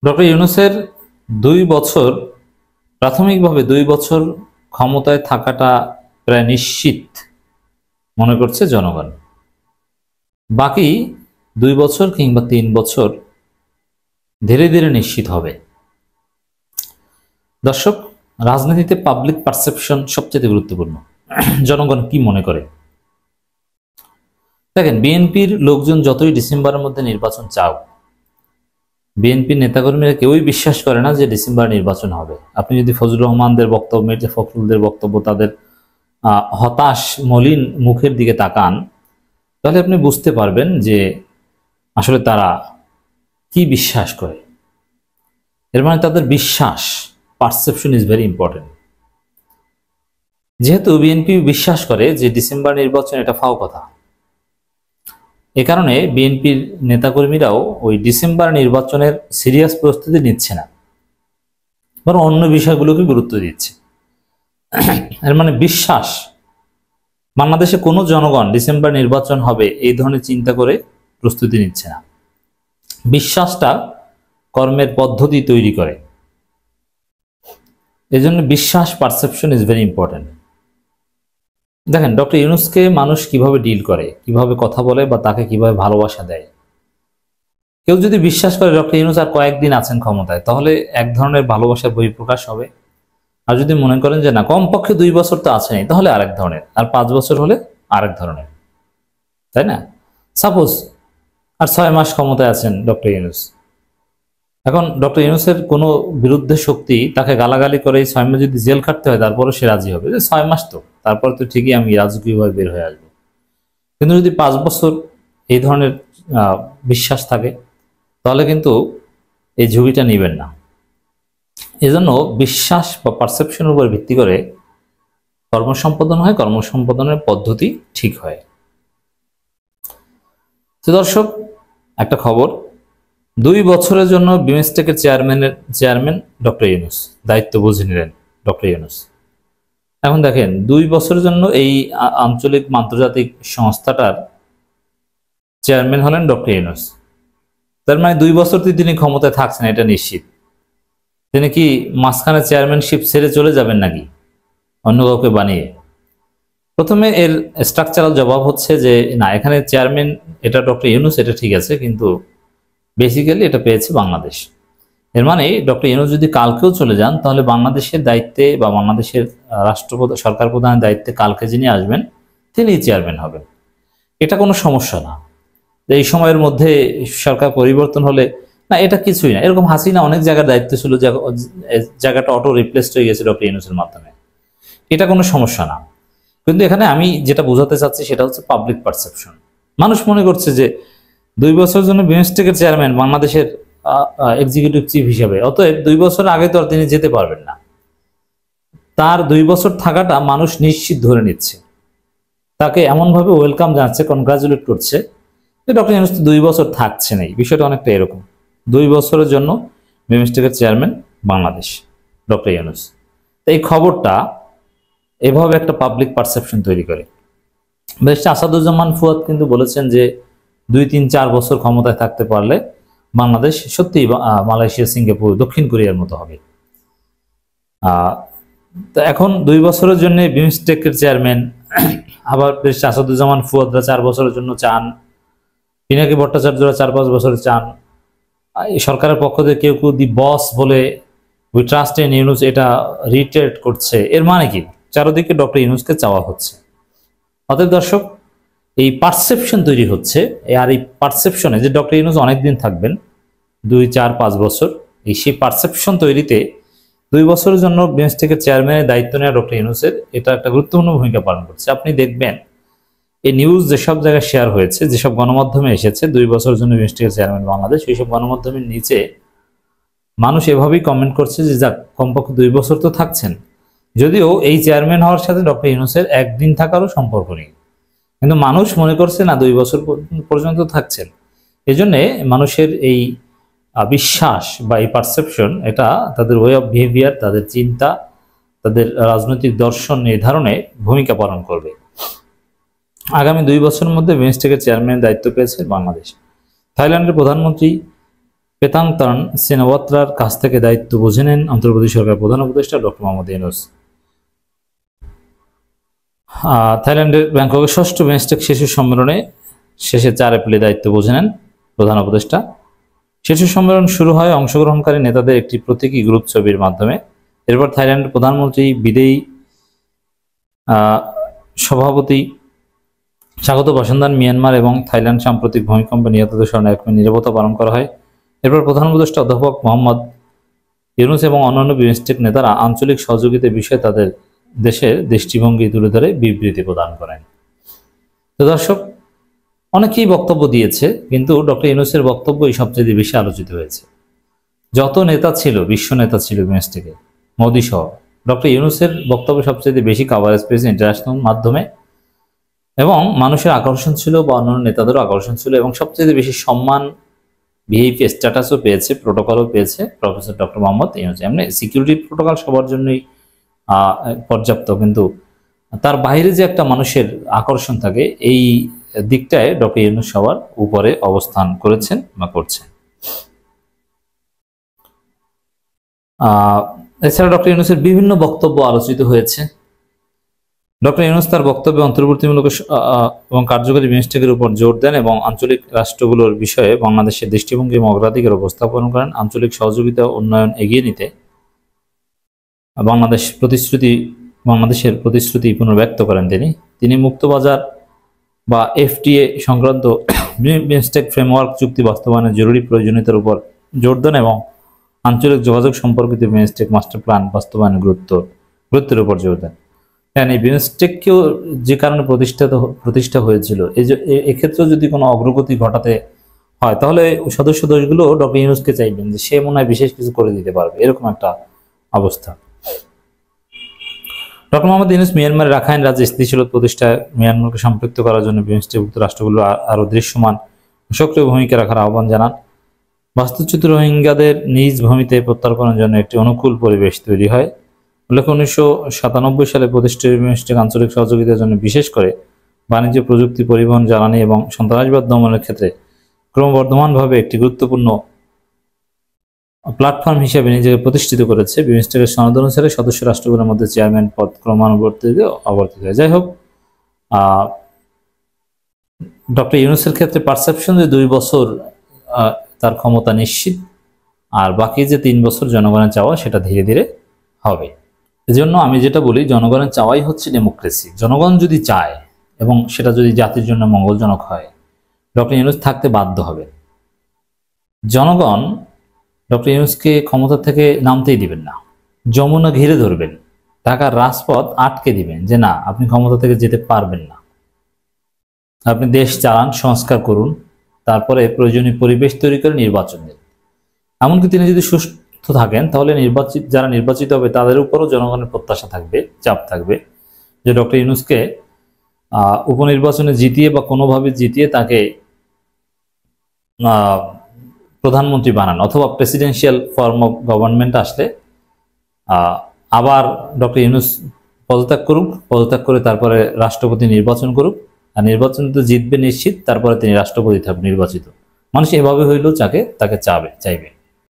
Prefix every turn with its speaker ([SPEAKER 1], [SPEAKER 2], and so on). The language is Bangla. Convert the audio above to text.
[SPEAKER 1] ডক্টর ইউনূসের 2 বছর প্রাথমিকভাবে 2 বছর ক্ষমতায় থাকাটা প্রায় নিশ্চিত মনে করছে জনগণ। বাকি 2 বছর কিংবা 3 বছর ধীরে ধীরে নিশ্চিত হবে। দর্শক, রাজনীতিতে পাবলিক পারসেপশন সবচেয়ে গুরুত্বপূর্ণ। জনগণ কি মনে করে দেখেন, বিএনপির লোকজন যতই ডিসেম্বরের মধ্যে নির্বাচন চাও, বিএনপির নেতাকর্মীরা কেউই বিশ্বাস করে না যে ডিসেম্বর নির্বাচন হবে। আপনি যদি ফজলুর রহমানদের বক্তব্য, মির্জা ফখরুলদের বক্তব্য, তাদের হতাশ মলিন মুখের দিকে তাকান, তাহলে আপনি বুঝতে পারবেন যে আসলে তারা কি বিশ্বাস করে। এর মানে তাদের বিশ্বাস, পারসেপশন ইজ ভেরি ইম্পর্টেন্ট। যেহেতু বিএনপি বিশ্বাস করে যে ডিসেম্বর নির্বাচন এটা ফাও কথা, এ কারণে বিএনপির নেতাকর্মীরাও ওই ডিসেম্বর নির্বাচনের সিরিয়াস প্রস্তুতি নিচ্ছে না, বরং অন্য বিষয়গুলোকে গুরুত্ব দিচ্ছে। এর মানে বিশ্বাস, বাংলাদেশে কোনো জনগণ ডিসেম্বর নির্বাচন হবে এই ধরনের চিন্তা করে প্রস্তুতি নিচ্ছে না। বিশ্বাসটা কর্মের পদ্ধতি তৈরি করে। এই জন্য বিশ্বাস, পারসেপশন ইজ ভেরি ইম্পর্টেন্ট। দেখেন, ডক্টর ইউনূসকে মানুষ কিভাবে ডিল করে, কিভাবে কথা বলে, বা তাকে কিভাবে ভালোবাসা দেয়। কেউ যদি বিশ্বাস করে ডক্টর ইউনূস আর কয়েকদিন আছেন ক্ষমতায়, তাহলে এক ধরনের ভালোবাসার বহিঃপ্রকাশ হবে। আর যদি মনে করেন যে না, কমপক্ষে 2 বছর তো আছেনই, তাহলে আরেক ধরনের, আর 5 বছর হলে আরেক ধরনের, তাই না? সাপোজ আর 6 মাস ক্ষমতায় আছেন ডক্টর ইউনূস। এখন ডক্টর ইউনূসের কোনো বিরুদ্ধে শক্তি তাকে গালাগালি করে 6 মাস যদি জেল খাটতে হয়, তারপরে সে রাজি হবে যে 6 মাস তো, তারপর তো ঠিকই আমি রাজকীয়ভাবে বের হয়ে আসবো। কিন্তু যদি 5 বছর এই ধরনের বিশ্বাস থাকে, তাহলে কিন্তু এই ঝুঁকিটা নেবেন না। এজন্য বিশ্বাস বা পারসেপশনের উপর ভিত্তি করে কর্মসম্পাদন হয়, কর্মসম্পাদনের পদ্ধতি ঠিক হয়। তো দর্শক, একটা খবর, 2 বছরের জন্য বিমস্টেকের চেয়ারম্যান ডক্টর ইউনূস দায়িত্ব বুঝে নিলেন ডক্টর ইউনূস। এখন দেখেন, 2 বছরের জন্য এই আঞ্চলিক আন্তর্জাতিক সংস্থাটার চেয়ারম্যান হলেন ডক্টর ইউনূস। তার মানে 2 বছর তিনি ক্ষমতায় থাকছেন এটা নিশ্চিত। তিনি কি মাঝখানে চেয়ারম্যানশিপ ছেড়ে চলে যাবেন নাকি অন্য কাউকে বানিয়ে? প্রথমে এর স্ট্রাকচারাল জবাব হচ্ছে যে না, এখানে চেয়ারম্যান এটা ডক্টর ইউনূস, এটা ঠিক আছে, কিন্তু বেসিক্যালি এটা পেয়েছে বাংলাদেশ। এর মানে ডক্টর ইউনূস যদি কালকেও চলে যান, তাহলে বাংলাদেশের দায়িত্বে বা বাংলাদেশের রাষ্ট্রপ্রধান, সরকার প্রধানের দায়িত্বে কালকে যিনি আসবেন তিনি চেয়ারম্যান হবেন। এটা কোনো সমস্যা না। এই সময়ের মধ্যে সরকার পরিবর্তন হলে না, এটা কিছুই না। এরকম হাসিনা অনেক জায়গার দায়িত্ব ছিল, জায়গাটা অটো রিপ্লেসড হয়ে গেছে ডক্টর ইউনূসের মাধ্যমে। এটা কোনো সমস্যা না। কিন্তু এখানে আমি যেটা বোঝাতে চাচ্ছি সেটা হচ্ছে পাবলিক পারসেপশন। মানুষ মনে করছে যে 2 বছরের জন্য বিমস্টেকের চেয়ারম্যান বাংলাদেশের এক্সিকিউটিভ চিফ হিসেবে, অতএব 2 বছর আগে তো আর তিনি যেতে পারবেন না। তার 2 বছর থাকাটা মানুষ নিশ্চিত ধরে নিচ্ছে, তাকে এমনভাবে ওয়েলকাম জানাচ্ছে, কনগ্রাচুলেট করছে যে ডক্টর ইউনূস 2 বছর থাকছে না। বিষয়টা অনেকটা এরকম, 2 বছরের জন্য বিমস্টেকের চেয়ারম্যান বাংলাদেশ ডক্টর ইউনূস। এই খবরটা এভাবে একটা পাবলিক পারসেপশন তৈরি করে। ব্যারিস্টার আসাদুজ্জামান ফুয়াদ কিন্তু বলেছেন যে 2, 3, 4 বছর ক্ষমতায় থাকতে পারলে বাংলাদেশ সত্যি মালয়েশিয়া, সিঙ্গাপুর, দক্ষিণ কোরিয়ার মতো হবে। তো এখন 2 বছরের জন্য বিমস্টেকের চেয়ারম্যান, আবার ব্যারিস্টার আসাদুজ্জামান ফুয়াদরা 4 বছরের জন্য চান, পিনাকি ভট্টাচার্যরা 4-5 বছরে চান। এই সরকারের পক্ষ থেকে কেউ কেউ দি বস বলে উই ট্রাস্ট ইন ইউনূস এটা রিটেট করছে। এর মানে কি? চারদিকে ডক্টর ইউনূসকে চাওয়া হচ্ছে। অতএব দর্শক, এই পারসেপশন তৈরি হচ্ছে, আর এই পারসেপশনে যে ডক্টর ইউনূস অনেকদিন থাকবেন, 2, 4, 5 বছর, সেই পারসেপশন তৈরিতে 2 বছরের জন্য বিমস্টেকের চেয়ারম্যানের দায়িত্ব নেওয়া ডক্টর ইউনূসের এটা একটা গুরুত্বপূর্ণ ভূমিকা পালন করছে। আপনি দেখবেন এই নিউজ যেসব জায়গায় শেয়ার হয়েছে, যেসব গণমাধ্যমে এসেছে 2 বছরের জন্য বিমস্টেকের চেয়ারম্যান বাংলাদেশ, এইসব গণমাধ্যমের নিচে মানুষ এভাবেই কমেন্ট করছে যে যাক, কমপক্ষে 2 বছর তো থাকছেন। যদিও এই চেয়ারম্যান হওয়ার সাথে ডক্টর ইউনূসের একদিন থাকারও সম্পর্ক নেই, কিন্তু মানুষ মনে করছে না 2 বছর পর্যন্ত থাকছেন। এজন্যে মানুষের এই বিশ্বাস বা এই পারসেপশন, এটা তাদের ওয়ে অফ বিহেভিয়ার, তাদের চিন্তা, তাদের রাজনৈতিক দর্শন নির্ধারণে ভূমিকা পালন করবে। আগামী 2 বছরের মধ্যে বিমস্টেকের চেয়ারম্যানের দায়িত্ব পেয়েছে বাংলাদেশ। থাইল্যান্ডের প্রধানমন্ত্রী পেতাংতান সেনাওয়াত্রার কাছ থেকে দায়িত্ব বুঝে নেন অন্তর্বর্তী সরকার প্রধান উপদেষ্টা ডক্টর মোহাম্মদ ইউনূস। থাইল্যান্ডের ব্যাংককের ষষ্ঠ বিমস্টেক শীর্ষ সম্মেলনে শেষে 4 এপ্রিলে দায়িত্ব বুঝে নেন প্রধান উপদেষ্টা। শীর্ষ সম্মেলন শুরু হয় অংশগ্রহণকারী নেতাদের একটি প্রতীকী গ্রুপ ছবির মাধ্যমে। এরপর থাইল্যান্ডের প্রধানমন্ত্রী বিদেয়ী সভাপতি স্বাগত ভাষণ দেন। মিয়ানমার এবং থাইল্যান্ড সাম্প্রতিক ভূমিকম্পে নিহতদের স্মরণে 1 মিনিট নীরবতা পালন করা হয়। এরপর প্রধান উপদেষ্টা অধ্যাপক মোহাম্মদ ইউনূস এবং অন্যান্য বিমস্টেক নেতারা আঞ্চলিক সহযোগিতার বিষয়ে তাদের দেশের দৃষ্টিভঙ্গি তুলে ধরে বিবৃতি প্রদান করেন। তো দর্শক, অনেকেই বক্তব্য দিয়েছে, কিন্তু ডক্টর ইউনূসের বক্তব্যই সবচেয়ে বেশি আলোচিত হয়েছে। যত নেতা ছিল, বিশ্ব নেতা ছিল বিমস্টেকে, মোদি সহ, ডক্টর ইউনূসের বক্তব্য সবচেয়ে বেশি কাভারেজ পেয়েছে ইন্টারন্যাশনাল মাধ্যমে, এবং মানুষের আকর্ষণ ছিল বা অন্যান্য নেতাদেরও আকর্ষণ ছিল, এবং সবচেয়ে বেশি সম্মান, ভিআইপি স্ট্যাটাসও পেয়েছে, প্রোটোকলও পেয়েছে প্রফেসর ডক্টর মোহাম্মদ ইউনূস। এমনি সিকিউরিটি প্রোটোকল সবার জন্যই পর্যাপ্ত, কিন্তু তার বাইরে যে একটা মানুষের আকর্ষণ থাকে, এই দিকটায় ডক্টর ইউনূস সবার উপরে অবস্থান করেছেন বা করছেন। এছাড়া ডক্টর ইউনূসের বিভিন্ন বক্তব্য আলোচিত হয়েছে। ডক্টর ইউনূস তার বক্তব্যে অন্তর্বর্তীমূলক এবং কার্যকরী বিমস্টেকের উপর জোর দেন এবং আঞ্চলিক রাষ্ট্রগুলোর বিষয়ে বাংলাদেশের দৃষ্টিভঙ্গি এবং অগ্রাধিকার উপস্থাপন করেন। আঞ্চলিক সহযোগিতা উন্নয়ন এগিয়ে নিতে বাংলাদেশের প্রতিশ্রুতি পুনর্ব্যক্ত করেন তিনি মুক্তবাজার বা এফটিএ সংক্রান্ত বিমস্টেক ফ্রেমওয়ার্ক চুক্তি বাস্তবায়নের জরুরি প্রয়োজনীয়তার উপর জোর দেন এবং আঞ্চলিক যোগাযোগ সম্পর্কিত বিমস্টেক মাস্টার প্ল্যান বাস্তবায়নের গুরুত্বের উপর জোর দেন। এই বিমস্টেককেও যে কারণে প্রতিষ্ঠা হয়েছিল, এক্ষেত্রেও যদি কোনো অগ্রগতি ঘটাতে হয়, তাহলে সদস্য দেশগুলো ডক্টর ইউনূসকে চাইবেন যে সে মনে হয় বিশেষ কিছু করে দিতে পারবে, এরকম একটা অবস্থা। ডক্টর মোহাম্মদ ইউনূস মিয়ানমারের রাখাইন রাজ্যে স্থিতিশীলতা প্রতিষ্ঠায় মিয়ানমারকে সম্পৃক্ত করার জন্য বিমস্টেকভুক্ত রাষ্ট্রগুলো আরও দৃশ্যমান সক্রিয় ভূমিকা রাখার আহ্বান জানান। বাস্তুচ্যুত রোহিঙ্গাদের নিজ ভূমিতে প্রত্যার্পণের জন্য একটি অনুকূল পরিবেশ তৈরি হয়। উল্লেখ্য, 1997 সালে প্রতিষ্ঠিত বিমস্টেক আঞ্চলিক সহযোগিতার জন্য বিশেষ করে বাণিজ্য, প্রযুক্তি, পরিবহন, জ্বালানি এবং সন্ত্রাসবাদ দমনের ক্ষেত্রে ক্রমবর্ধমানভাবে একটি গুরুত্বপূর্ণ প্ল্যাটফর্ম হিসেবে নিজেকে প্রতিষ্ঠিত করেছে। বিমস্টেকের সনদ অনুসারে সদস্য রাষ্ট্রগুলোর মধ্যে চেয়ারম্যান পদ ক্রমানুবর্তিত অবর্তিত হয়। যাই হোক, ডক্টর ইউনূসের ক্ষেত্রে পারসেপশন যে 2 বছর তার ক্ষমতা নিশ্চিত, আর বাকি যে 3 বছর জনগণের চাওয়া, সেটা ধীরে ধীরে হবে। এজন্য আমি যেটা বলি, জনগণের চাওয়াই হচ্ছে ডেমোক্রেসি। জনগণ যদি চায় এবং সেটা যদি জাতির জন্য মঙ্গলজনক হয়, ডক্টর ইউনূস থাকতে বাধ্য হবে। জনগণ ডক্টর ইউনূসকে ক্ষমতা থেকে নামতেই দিবেন না, যমুনা ঘিরে ধরবেন, ঢাকার রাজপথ আটকে দিবেন যে না, আপনি ক্ষমতা থেকে যেতে পারবেন না, আপনি দেশ চালান, সংস্কার করুন, তারপরে প্রয়োজনীয় পরিবেশ তৈরি করে নির্বাচন দিন। এমনকি তিনি যদি সুস্থ থাকেন, তাহলে যারা নির্বাচিত হবে তাদের উপরও জনগণের প্রত্যাশা থাকবে, চাপ থাকবে যে ডক্টর ইউনূসকে উপনির্বাচনে জিতিয়ে বা কোনোভাবে জিতিয়ে তাকে প্রধানমন্ত্রী বানান, অথবা প্রেসিডেন্সিয়াল ফর্ম অফ গভর্নমেন্ট আসলে আবার ডক্টর ইউনূস পদত্যাগ করুক, পদত্যাগ করে তারপরে রাষ্ট্রপতি নির্বাচন করুক, আর নির্বাচন তো জিতবে নিশ্চিত, তারপরে তিনি রাষ্ট্রপতি থাকবেন নির্বাচিত। মানুষ এভাবে হইলেও তাকে চাইবে।